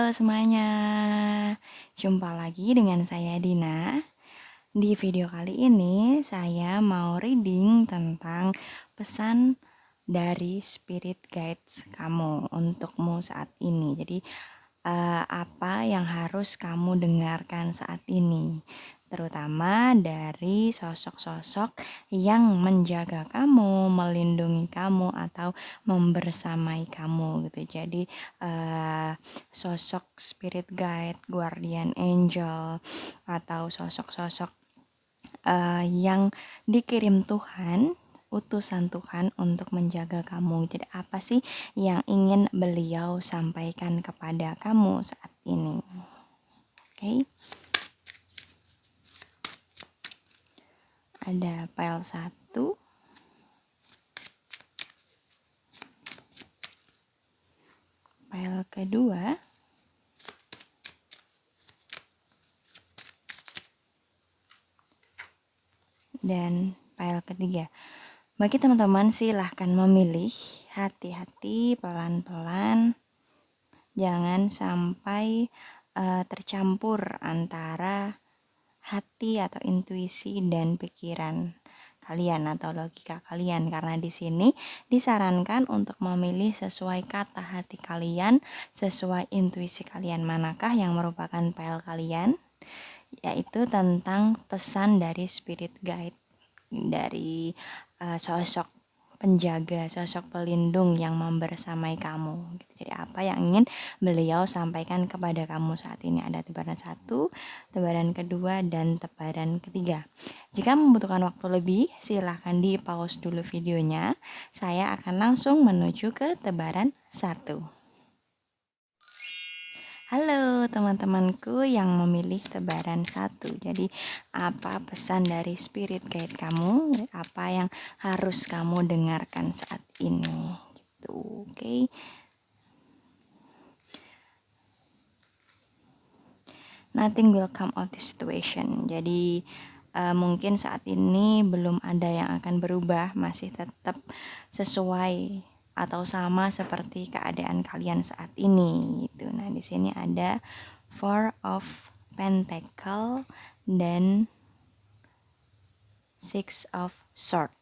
Halo semuanya, jumpa lagi dengan saya Dina. Di video kali ini saya mau reading tentang pesan dari spirit guides kamu untukmu saat ini. Jadi apa yang harus kamu dengarkan saat ini, terutama dari sosok-sosok yang menjaga kamu, melindungi kamu atau membersamai kamu gitu. Jadi sosok spirit guide, guardian angel atau sosok-sosok yang dikirim Tuhan, utusan Tuhan untuk menjaga kamu. Jadi apa sih yang ingin beliau sampaikan kepada kamu saat ini? Oke. Ada file 1, file kedua, dan file ketiga. Bagi teman-teman silahkan memilih, hati-hati, pelan-pelan, jangan sampai tercampur antara hati atau intuisi dan pikiran kalian atau logika kalian, karena di sini disarankan untuk memilih sesuai kata hati kalian, sesuai intuisi kalian. Manakah yang merupakan file kalian? Yaitu tentang pesan dari spirit guide, dari sosok penjaga, sosok pelindung yang membersamai kamu. Jadi apa yang ingin beliau sampaikan kepada kamu saat ini? Ada tebaran 1, tebaran kedua, dan tebaran ketiga. Jika membutuhkan waktu lebih, silahkan di pause dulu videonya. Saya akan langsung menuju ke tebaran 1. Halo teman-temanku yang memilih tebaran 1. Jadi apa pesan dari spirit guide kamu? Apa yang harus kamu dengarkan saat ini? Gitu, oke. Nothing will come out the situation. Jadi mungkin saat ini belum ada yang akan berubah, masih tetap sesuai atau sama seperti keadaan kalian saat ini gitu. Nah, di sini ada Four of Pentacle dan Six of Swords.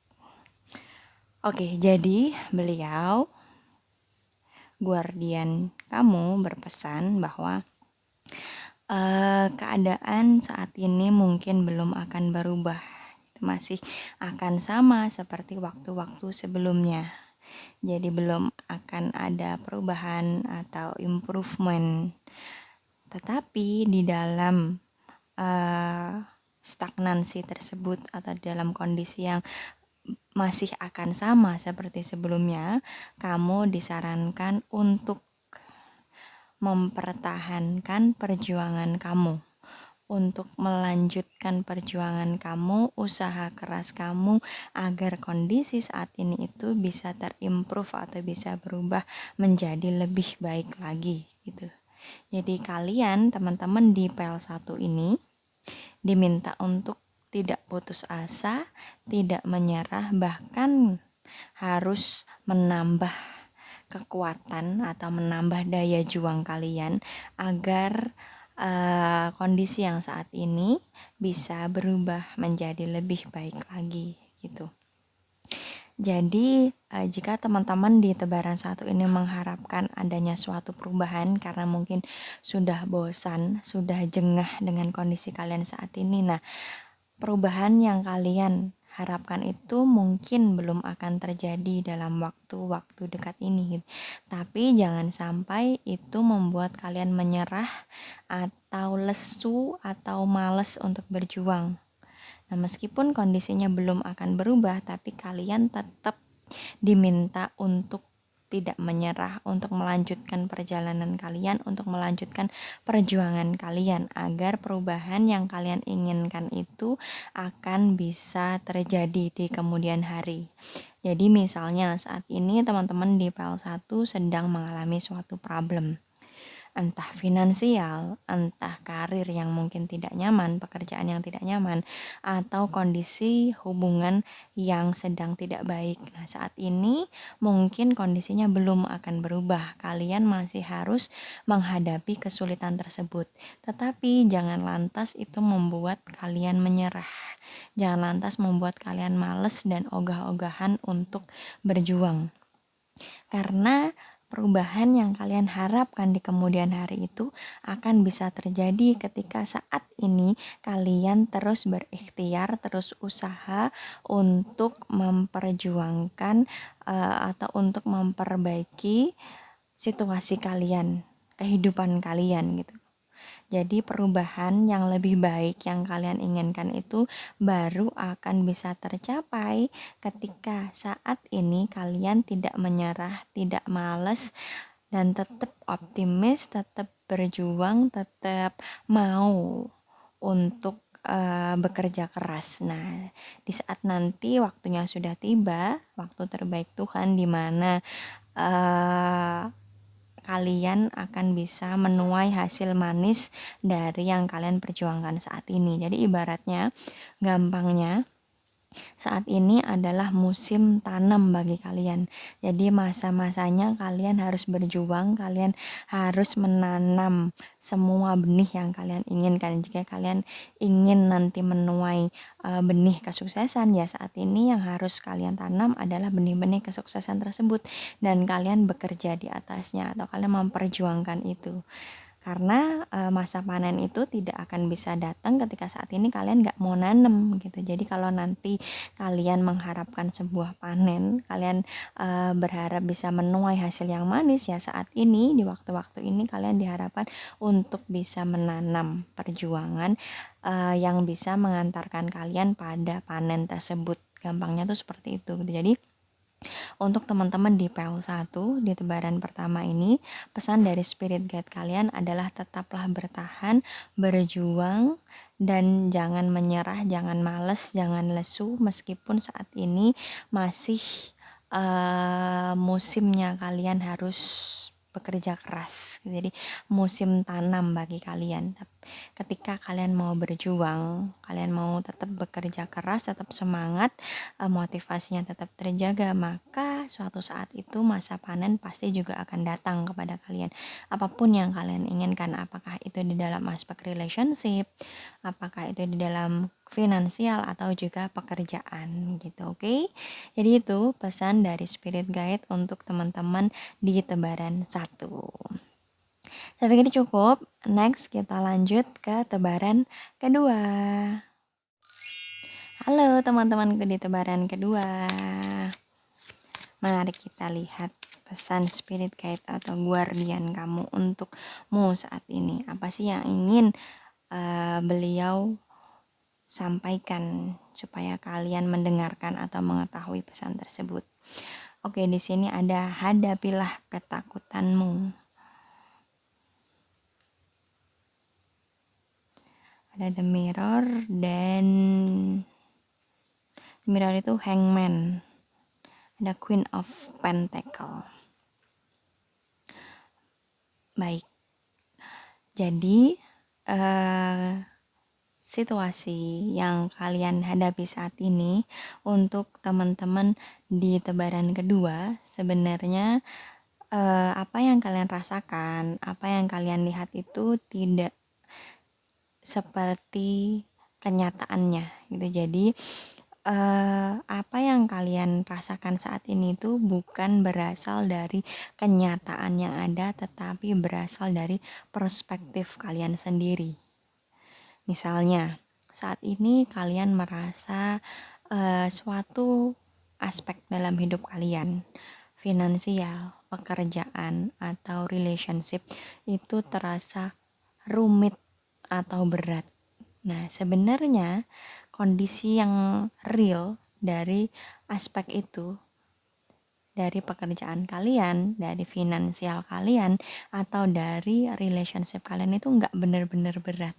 Oke, jadi beliau guardian kamu berpesan bahwa keadaan saat ini mungkin belum akan berubah, masih akan sama seperti waktu-waktu sebelumnya. Jadi belum akan ada perubahan atau improvement. Tetapi di dalam stagnansi tersebut atau dalam kondisi yang masih akan sama seperti sebelumnya, kamu disarankan untuk mempertahankan perjuangan kamu, untuk melanjutkan perjuangan kamu, usaha keras kamu agar kondisi saat ini itu bisa terimprove atau bisa berubah menjadi lebih baik lagi gitu. Jadi kalian teman-teman di PL1 ini diminta untuk tidak putus asa, tidak menyerah, bahkan harus menambah kekuatan atau menambah daya juang kalian agar kondisi yang saat ini bisa berubah menjadi lebih baik lagi gitu. Jadi jika teman-teman di tebaran 1 ini mengharapkan adanya suatu perubahan karena mungkin sudah bosan, sudah jengah dengan kondisi kalian saat ini, nah perubahan yang kalian harapkan itu mungkin belum akan terjadi dalam waktu-waktu dekat ini. Tapi jangan sampai itu membuat kalian menyerah atau lesu atau malas untuk berjuang. Nah, meskipun kondisinya belum akan berubah, tapi kalian tetap diminta untuk tidak menyerah, untuk melanjutkan perjalanan kalian, untuk melanjutkan perjuangan kalian agar perubahan yang kalian inginkan itu akan bisa terjadi di kemudian hari. Jadi misalnya saat ini teman-teman di PL1 sedang mengalami suatu problem. entah finansial, entah karir yang mungkin tidak nyaman, pekerjaan yang tidak nyaman, atau kondisi hubungan yang sedang tidak baik. Nah, saat ini mungkin kondisinya belum akan berubah. Kalian masih harus menghadapi kesulitan tersebut. Tetapi jangan lantas itu membuat kalian menyerah. Jangan lantas membuat kalian males dan ogah-ogahan untuk berjuang. Karena perubahan yang kalian harapkan di kemudian hari itu akan bisa terjadi ketika saat ini kalian terus berikhtiar, terus usaha untuk memperjuangkan atau untuk memperbaiki situasi kalian, kehidupan kalian gitu. Jadi perubahan yang lebih baik yang kalian inginkan itu baru akan bisa tercapai ketika saat ini kalian tidak menyerah, tidak malas, dan tetap optimis, tetap berjuang, tetap mau untuk bekerja keras. Nah, di saat nanti waktunya sudah tiba, waktu terbaik Tuhan di mana kalian akan bisa menuai hasil manis dari yang kalian perjuangkan saat ini. Jadi ibaratnya, gampangnya, saat ini adalah musim tanam bagi kalian. Jadi masa-masanya kalian harus berjuang, kalian harus menanam semua benih yang kalian inginkan. Jika kalian ingin nanti menuai benih kesuksesan, ya saat ini yang harus kalian tanam adalah benih-benih kesuksesan tersebut dan kalian bekerja di atasnya atau kalian memperjuangkan itu. Karena masa panen itu tidak akan bisa datang ketika saat ini kalian nggak mau nanem gitu. Jadi kalau nanti kalian mengharapkan sebuah panen, kalian berharap bisa menuai hasil yang manis, ya saat ini di waktu-waktu ini kalian diharapkan untuk bisa menanam perjuangan yang bisa mengantarkan kalian pada panen tersebut. Gampangnya tuh seperti itu gitu. Jadi untuk teman-teman di PL1 di tebaran pertama ini, pesan dari spirit guide kalian adalah tetaplah bertahan, berjuang, dan jangan menyerah, jangan males, jangan lesu meskipun saat ini masih musimnya kalian harus bekerja keras. Jadi musim tanam bagi kalian. Ketika kalian mau berjuang, kalian mau tetap bekerja keras, tetap semangat, motivasinya tetap terjaga, maka suatu saat itu masa panen pasti juga akan datang kepada kalian. Apapun yang kalian inginkan, apakah itu di dalam aspek relationship, apakah itu di dalam finansial atau juga pekerjaan gitu, oke? Jadi itu pesan dari spirit guide untuk teman-teman di tebaran 1. Saya pikir cukup. Next kita lanjut ke tebaran kedua. Halo teman-temanku di tebaran kedua. Mari kita lihat pesan spirit guide atau guardian kamu untukmu saat ini. Apa sih yang ingin beliau sampaikan supaya kalian mendengarkan atau mengetahui pesan tersebut. Oke, di sini ada hadapilah ketakutanmu. Ada the mirror dan mirror itu hangman. Ada queen of pentacle. Baik. Jadi situasi yang kalian hadapi saat ini untuk teman-teman di tebaran kedua sebenarnya apa yang kalian rasakan, apa yang kalian lihat itu tidak seperti kenyataannya gitu. Jadi apa yang kalian rasakan saat ini itu bukan berasal dari kenyataan yang ada, tetapi berasal dari perspektif kalian sendiri. Misalnya, saat ini kalian merasa suatu aspek dalam hidup kalian, finansial, pekerjaan, atau relationship itu terasa rumit atau berat. Nah, sebenarnya kondisi yang real dari aspek itu, dari pekerjaan kalian, dari finansial kalian, atau dari relationship kalian itu nggak benar-benar berat,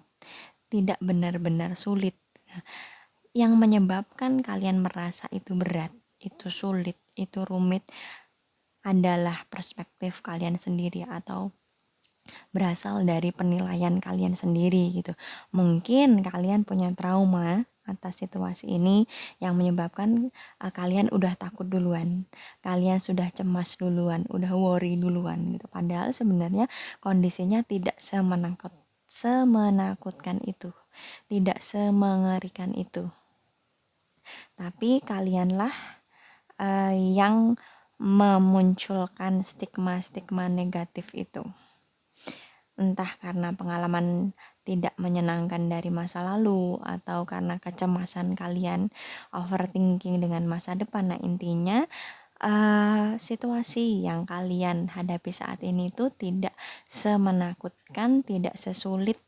tidak benar-benar sulit. Nah, yang menyebabkan kalian merasa itu berat, itu sulit, itu rumit adalah perspektif kalian sendiri atau berasal dari penilaian kalian sendiri gitu. Mungkin kalian punya trauma atas situasi ini yang menyebabkan kalian udah takut duluan, kalian sudah cemas duluan, udah worry duluan gitu. Padahal sebenarnya kondisinya tidak semenakutkan itu, tidak semengerikan itu. Tapi kalianlah yang memunculkan stigma-stigma negatif itu. Entah karena pengalaman tidak menyenangkan dari masa lalu atau karena kecemasan kalian overthinking dengan masa depan. Nah, intinya situasi yang kalian hadapi saat ini tuh tidak semenakutkan, tidak sesulit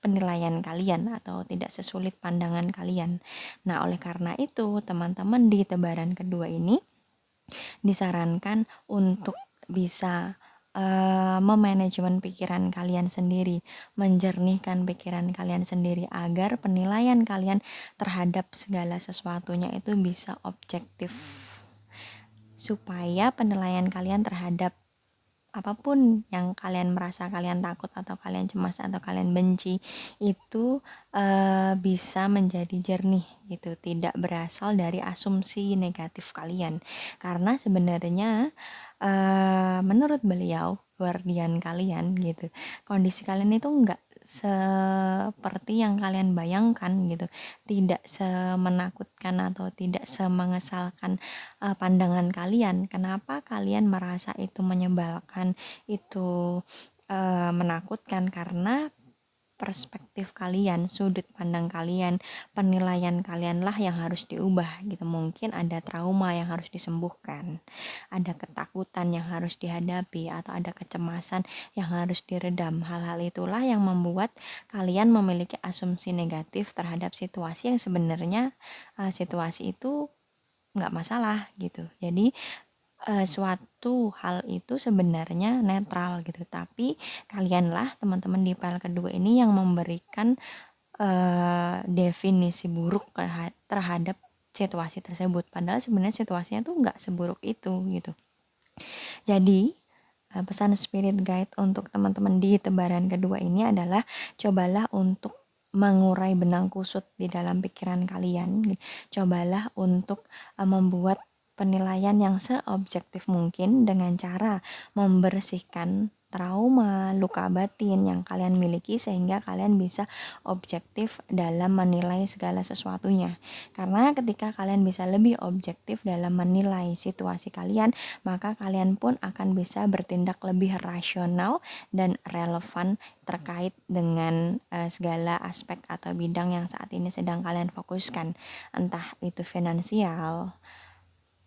penilaian kalian atau tidak sesulit pandangan kalian. Nah, oleh karena itu, teman-teman di tebaran kedua ini disarankan untuk bisa memanajemen pikiran kalian sendiri, menjernihkan pikiran kalian sendiri agar penilaian kalian terhadap segala sesuatunya itu bisa objektif. Supaya penilaian kalian terhadap apapun yang kalian merasa kalian takut atau kalian cemas atau kalian benci itu bisa menjadi jernih gitu, tidak berasal dari asumsi negatif kalian. Karena sebenarnya menurut beliau guardian kalian gitu, kondisi kalian itu enggak seperti yang kalian bayangkan gitu, tidak semenakutkan atau tidak semengesalkan pandangan kalian. Kenapa kalian merasa itu menyebalkan, itu menakutkan? Karena perspektif kalian, sudut pandang kalian, penilaian kalian lah yang harus diubah gitu. Mungkin ada trauma yang harus disembuhkan, ada ketakutan yang harus dihadapi, atau ada kecemasan yang harus diredam. Hal-hal itulah yang membuat kalian memiliki asumsi negatif terhadap situasi yang sebenarnya situasi itu nggak masalah gitu. Jadi suatu hal itu sebenarnya netral gitu, tapi kalianlah teman-teman di file kedua ini yang memberikan definisi buruk terhadap situasi tersebut, padahal sebenarnya situasinya tuh nggak seburuk itu gitu. Jadi pesan spirit guide untuk teman-teman di tebaran kedua ini adalah cobalah untuk mengurai benang kusut di dalam pikiran kalian. Cobalah untuk membuat penilaian yang seobjektif mungkin dengan cara membersihkan trauma, luka batin yang kalian miliki sehingga kalian bisa objektif dalam menilai segala sesuatunya. Karena ketika kalian bisa lebih objektif dalam menilai situasi kalian, maka kalian pun akan bisa bertindak lebih rasional dan relevan terkait dengan segala aspek atau bidang yang saat ini sedang kalian fokuskan, entah itu finansial,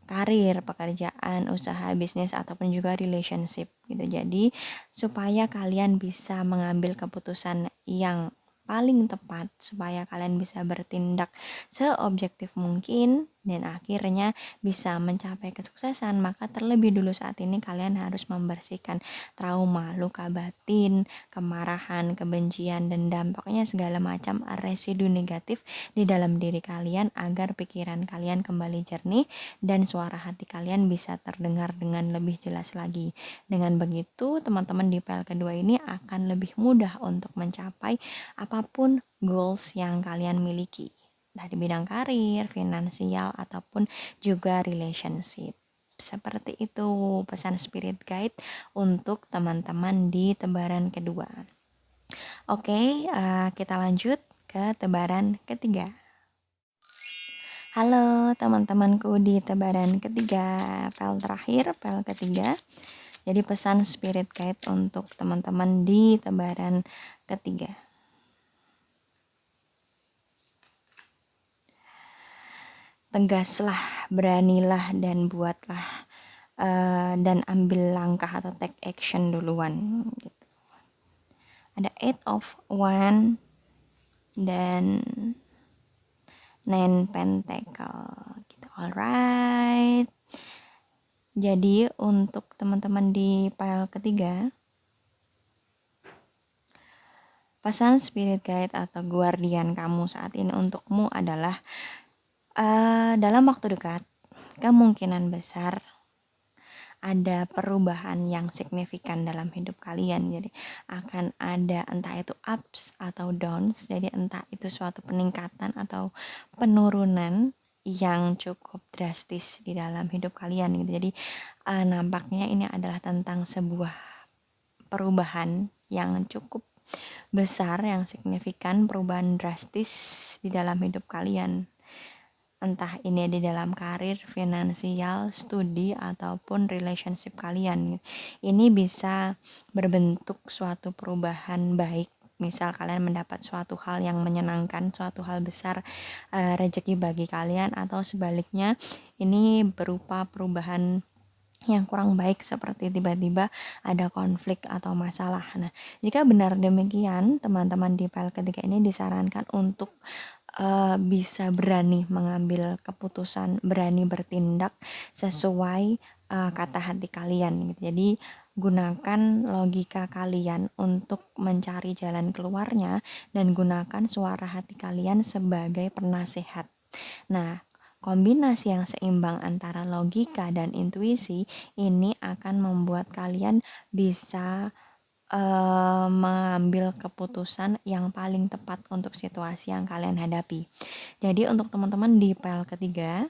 karir, pekerjaan, usaha, bisnis, ataupun juga relationship gitu. Jadi supaya kalian bisa mengambil keputusan yang paling tepat, supaya kalian bisa bertindak seobjektif mungkin dan akhirnya bisa mencapai kesuksesan, maka terlebih dulu saat ini kalian harus membersihkan trauma, luka batin, kemarahan, kebencian, dan dampaknya segala macam residu negatif di dalam diri kalian agar pikiran kalian kembali jernih dan suara hati kalian bisa terdengar dengan lebih jelas lagi. Dengan begitu, teman-teman di file kedua ini akan lebih mudah untuk mencapai apapun goals yang kalian miliki, dari bidang karir, finansial, ataupun juga relationship. Seperti itu pesan spirit guide untuk teman-teman di tebaran kedua. Oke, kita lanjut ke tebaran ketiga. Halo teman-temanku di tebaran ketiga, file terakhir, file ketiga. Jadi pesan spirit guide untuk teman-teman di tebaran ketiga. Tegaslah, beranilah, dan buatlah dan ambil langkah atau take action duluan gitu. Ada 8 of Wands dan 9 Pentacle gitu. Alright. Jadi untuk teman-teman di file ketiga, pesan spirit guide atau guardian kamu saat ini untukmu adalah dalam waktu dekat kemungkinan besar ada perubahan yang signifikan dalam hidup kalian. Jadi akan ada entah itu ups atau downs, jadi entah itu suatu peningkatan atau penurunan yang cukup drastis di dalam hidup kalian gitu. Jadi nampaknya ini adalah tentang sebuah perubahan yang cukup besar, yang signifikan, perubahan drastis di dalam hidup kalian. Entah ini di dalam karir, finansial, studi, ataupun relationship kalian. Ini bisa berbentuk suatu perubahan baik. Misal kalian mendapat suatu hal yang menyenangkan, suatu hal besar, rezeki bagi kalian, atau sebaliknya ini berupa perubahan yang kurang baik seperti tiba-tiba ada konflik atau masalah. Nah, jika benar demikian, teman-teman di file ketiga ini disarankan untuk bisa berani mengambil keputusan, berani bertindak sesuai kata hati kalian gitu. Jadi gunakan logika kalian untuk mencari jalan keluarnya dan gunakan suara hati kalian sebagai penasehat. Nah, kombinasi yang seimbang antara logika dan intuisi ini akan membuat kalian bisa mengambil keputusan yang paling tepat untuk situasi yang kalian hadapi. Jadi untuk teman-teman di file ketiga,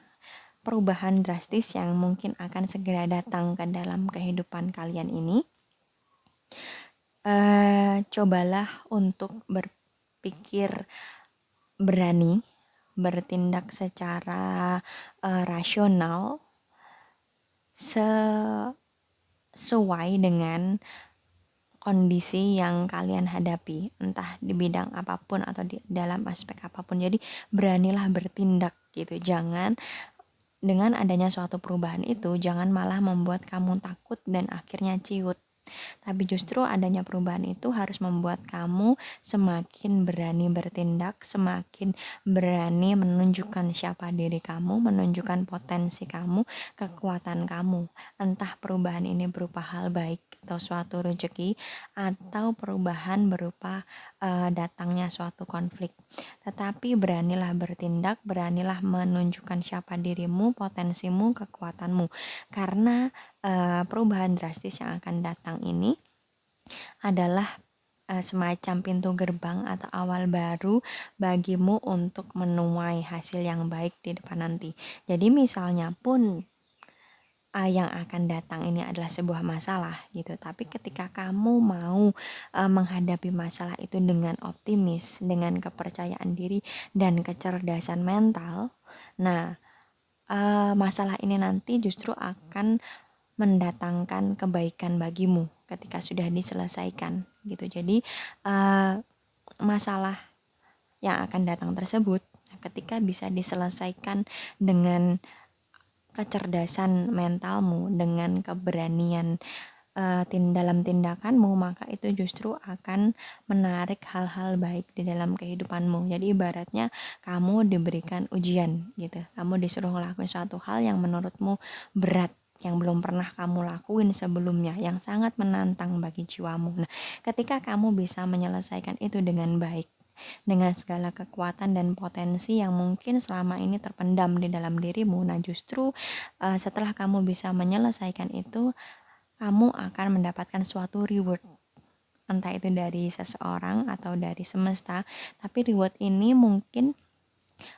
perubahan drastis yang mungkin akan segera datang ke dalam kehidupan kalian ini, cobalah untuk berpikir berani, bertindak secara rasional sesuai dengan kondisi yang kalian hadapi, entah di bidang apapun atau di dalam aspek apapun. Jadi beranilah bertindak gitu. Jangan dengan adanya suatu perubahan itu, jangan malah membuat kamu takut dan akhirnya ciut. Tapi justru adanya perubahan itu harus membuat kamu semakin berani bertindak, semakin berani menunjukkan siapa diri kamu, menunjukkan potensi kamu, kekuatan kamu. Entah perubahan ini berupa hal baik atau suatu rezeki, atau perubahan berupa datangnya suatu konflik. Tetapi beranilah bertindak, beranilah menunjukkan siapa dirimu, potensimu, kekuatanmu. Karena perubahan drastis yang akan datang ini adalah semacam pintu gerbang atau awal baru bagimu untuk menuai hasil yang baik di depan nanti. Jadi misalnya pun yang akan datang ini adalah sebuah masalah gitu, tapi ketika kamu mau menghadapi masalah itu dengan optimis, dengan kepercayaan diri dan kecerdasan mental, nah masalah ini nanti justru akan mendatangkan kebaikan bagimu ketika sudah diselesaikan gitu. Jadi masalah yang akan datang tersebut ketika bisa diselesaikan dengan kecerdasan mentalmu, dengan keberanian dalam tindakanmu, maka itu justru akan menarik hal-hal baik di dalam kehidupanmu. Jadi ibaratnya kamu diberikan ujian gitu, kamu disuruh ngelakuin suatu hal yang menurutmu berat, yang belum pernah kamu lakuin sebelumnya, yang sangat menantang bagi jiwamu. Nah, ketika kamu bisa menyelesaikan itu dengan baik, dengan segala kekuatan dan potensi yang mungkin selama ini terpendam di dalam dirimu, nah justru setelah kamu bisa menyelesaikan itu, kamu akan mendapatkan suatu reward, entah itu dari seseorang atau dari semesta, tapi reward ini mungkin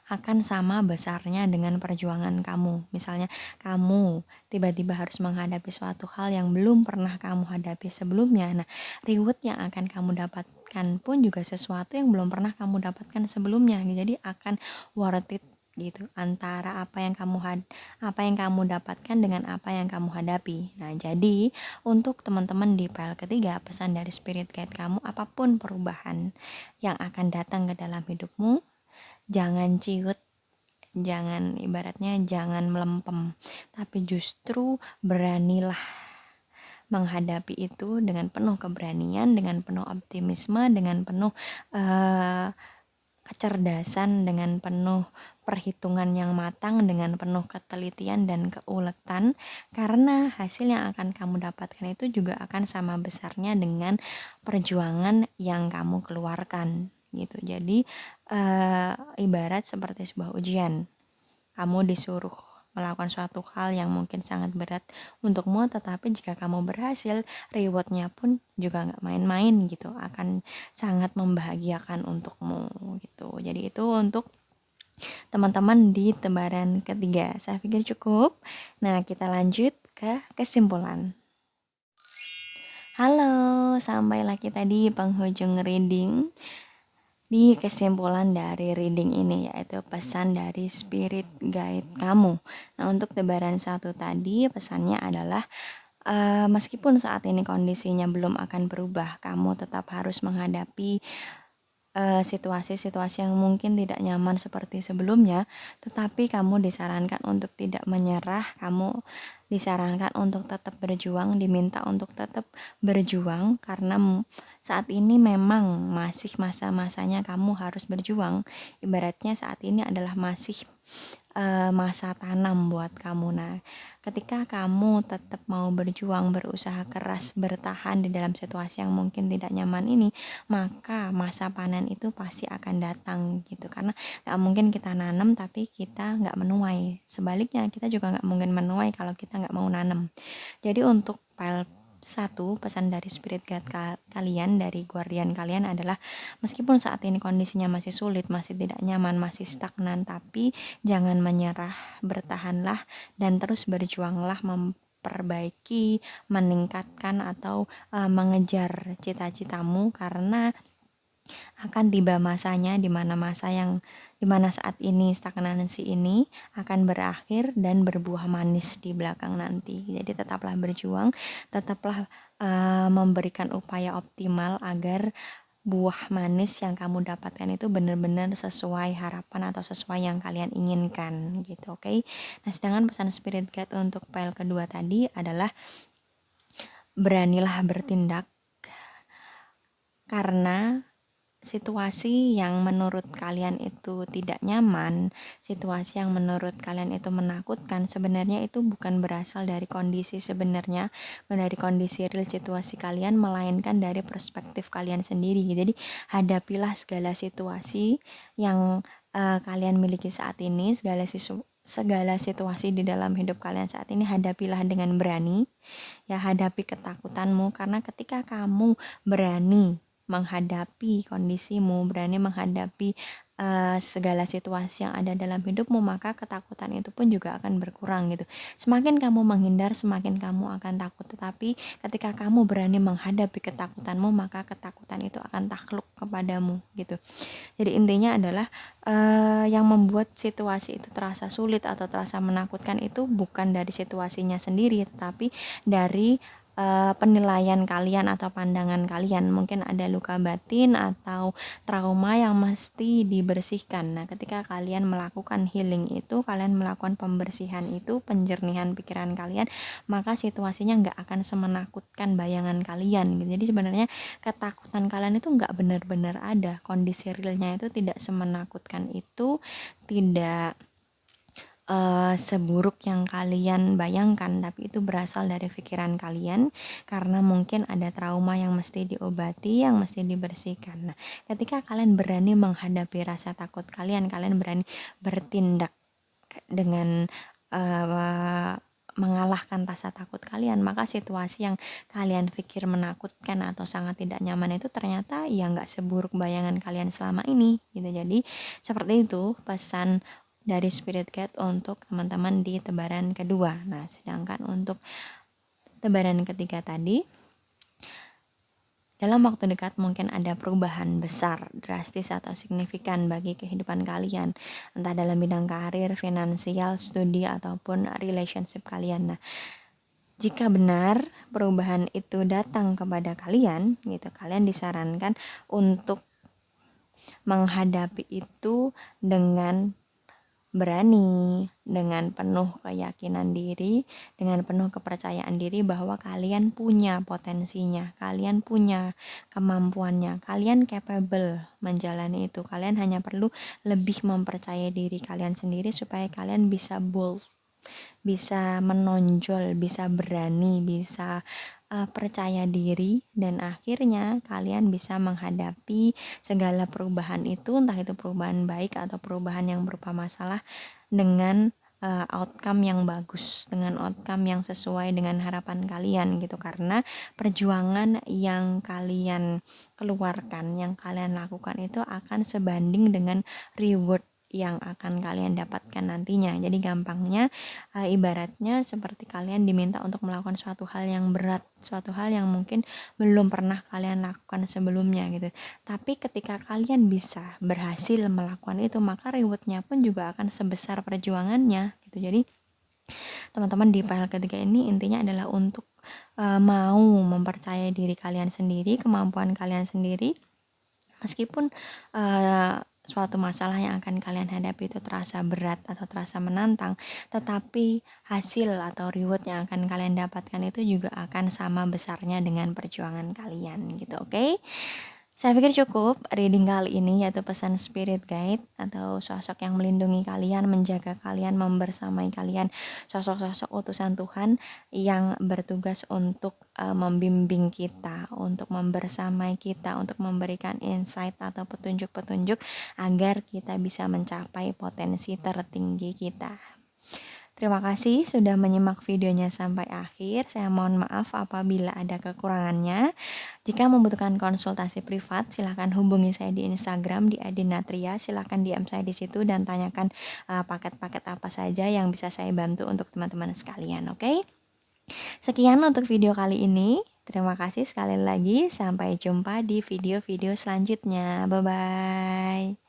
akan sama besarnya dengan perjuangan kamu. Misalnya kamu tiba-tiba harus menghadapi suatu hal yang belum pernah kamu hadapi sebelumnya. Nah, reward yang akan kamu dapatkan pun juga sesuatu yang belum pernah kamu dapatkan sebelumnya. Jadi akan worth it gitu, antara apa yang kamu dapatkan dengan apa yang kamu hadapi. Nah, jadi untuk teman-teman di file ketiga, pesan dari spirit guide kamu, apapun perubahan yang akan datang ke dalam hidupmu, jangan ciut, jangan melempem, tapi justru beranilah menghadapi itu dengan penuh keberanian, dengan penuh optimisme, dengan penuh kecerdasan, dengan penuh perhitungan yang matang, dengan penuh ketelitian dan keuletan, karena hasil yang akan kamu dapatkan itu juga akan sama besarnya dengan perjuangan yang kamu keluarkan gitu. Jadi ibarat seperti sebuah ujian, kamu disuruh melakukan suatu hal yang mungkin sangat berat untukmu, tetapi jika kamu berhasil, rewardnya pun juga nggak main-main gitu, akan sangat membahagiakan untukmu gitu. Jadi itu untuk teman-teman di tebaran ketiga. Saya pikir cukup. Nah, kita lanjut ke kesimpulan. Halo, sampailah kita di penghujung reading. Di kesimpulan dari reading ini, yaitu pesan dari spirit guide kamu. Nah, untuk tebaran satu tadi, pesannya adalah meskipun saat ini kondisinya belum akan berubah, kamu tetap harus menghadapi situasi-situasi yang mungkin tidak nyaman seperti sebelumnya, tetapi kamu disarankan untuk tidak menyerah, kamu disarankan untuk tetap berjuang, diminta untuk tetap berjuang, karena saat ini memang masih masa-masanya kamu harus berjuang. Ibaratnya saat ini adalah masih masa tanam buat kamu. Nah, ketika kamu tetap mau berjuang, berusaha keras, bertahan di dalam situasi yang mungkin tidak nyaman ini, maka masa panen itu pasti akan datang gitu. Karena nggak mungkin kita nanam tapi kita nggak menuai. Sebaliknya, kita juga nggak mungkin menuai kalau kita nggak mau nanam. Jadi untuk file satu, pesan dari spirit guide kalian, dari guardian kalian adalah meskipun saat ini kondisinya masih sulit, masih tidak nyaman, masih stagnan, tapi jangan menyerah, bertahanlah dan terus berjuanglah memperbaiki, meningkatkan atau mengejar cita-citamu, karena akan tiba masanya di mana saat ini stagnansi ini akan berakhir dan berbuah manis di belakang nanti. Jadi tetaplah berjuang, tetaplah memberikan upaya optimal agar buah manis yang kamu dapatkan itu benar-benar sesuai harapan atau sesuai yang kalian inginkan gitu, oke? Nah, sedangkan pesan spirit guide untuk file kedua tadi adalah beranilah bertindak, karena situasi yang menurut kalian itu tidak nyaman, situasi yang menurut kalian itu menakutkan, sebenarnya itu bukan berasal dari kondisi sebenarnya, dari kondisi real situasi kalian, melainkan dari perspektif kalian sendiri. Jadi hadapilah segala situasi yang kalian miliki saat ini, segala situasi di dalam hidup kalian saat ini, hadapilah dengan berani. Ya, hadapi ketakutanmu, karena ketika kamu berani menghadapi kondisimu, berani menghadapi segala situasi yang ada dalam hidupmu, maka ketakutan itu pun juga akan berkurang gitu. Semakin kamu menghindar, semakin kamu akan takut. Tetapi ketika kamu berani menghadapi ketakutanmu, maka ketakutan itu akan takluk kepadamu gitu. Jadi intinya adalah yang membuat situasi itu terasa sulit atau terasa menakutkan itu bukan dari situasinya sendiri, tetapi dari penilaian kalian atau pandangan kalian. Mungkin ada luka batin atau trauma yang mesti dibersihkan. Nah, ketika kalian melakukan healing itu, kalian melakukan pembersihan itu, penjernihan pikiran kalian, maka situasinya nggak akan semenakutkan bayangan kalian gitu. Jadi sebenarnya ketakutan kalian itu nggak benar-benar ada, kondisi realnya itu tidak semenakutkan itu, tidak seburuk yang kalian bayangkan, tapi itu berasal dari pikiran kalian karena mungkin ada trauma yang mesti diobati, yang mesti dibersihkan. Nah, ketika kalian berani menghadapi rasa takut kalian berani bertindak dengan mengalahkan rasa takut kalian, maka situasi yang kalian pikir menakutkan atau sangat tidak nyaman itu ternyata ya nggak seburuk bayangan kalian selama ini gitu. Jadi seperti itu pesan dari spirit guide untuk teman-teman di tebaran kedua. Nah, sedangkan untuk tebaran ketiga tadi, dalam waktu dekat mungkin ada perubahan besar, drastis atau signifikan bagi kehidupan kalian, entah dalam bidang karir, finansial, studi, ataupun relationship kalian. Nah, jika benar perubahan itu datang kepada kalian gitu, kalian disarankan untuk menghadapi itu dengan berani, dengan penuh keyakinan diri, dengan penuh kepercayaan diri bahwa kalian punya potensinya, kalian punya kemampuannya, kalian capable menjalani itu. Kalian hanya perlu lebih mempercayai diri kalian sendiri supaya kalian bisa bold, bisa menonjol, bisa berani, bisa percaya diri, dan akhirnya kalian bisa menghadapi segala perubahan itu, entah itu perubahan baik atau perubahan yang berupa masalah, dengan outcome yang bagus, dengan outcome yang sesuai dengan harapan kalian gitu. Karena perjuangan yang kalian keluarkan, yang kalian lakukan itu akan sebanding dengan reward yang akan kalian dapatkan nantinya. Jadi gampangnya ibaratnya seperti kalian diminta untuk melakukan suatu hal yang berat, suatu hal yang mungkin belum pernah kalian lakukan sebelumnya gitu. Tapi ketika kalian bisa berhasil melakukan itu, maka rewardnya pun juga akan sebesar perjuangannya gitu. Jadi teman-teman di file ketiga ini intinya adalah untuk mau mempercayai diri kalian sendiri, kemampuan kalian sendiri, meskipun suatu masalah yang akan kalian hadapi itu terasa berat atau terasa menantang, tetapi hasil atau reward yang akan kalian dapatkan itu juga akan sama besarnya dengan perjuangan kalian gitu, oke? Saya pikir cukup reading kali ini, yaitu pesan spirit guide atau sosok yang melindungi kalian, menjaga kalian, membersamai kalian, sosok-sosok utusan Tuhan yang bertugas untuk membimbing kita, untuk membersamai kita, untuk memberikan insight atau petunjuk-petunjuk agar kita bisa mencapai potensi tertinggi kita. Terima kasih sudah menyimak videonya sampai akhir. Saya mohon maaf apabila ada kekurangannya. Jika membutuhkan konsultasi privat, silahkan hubungi saya di Instagram di @dinatria. Silahkan DM saya di situ dan tanyakan paket-paket apa saja yang bisa saya bantu untuk teman-teman sekalian, oke? Sekian untuk video kali ini. Terima kasih sekali lagi. Sampai jumpa di video-video selanjutnya. Bye-bye.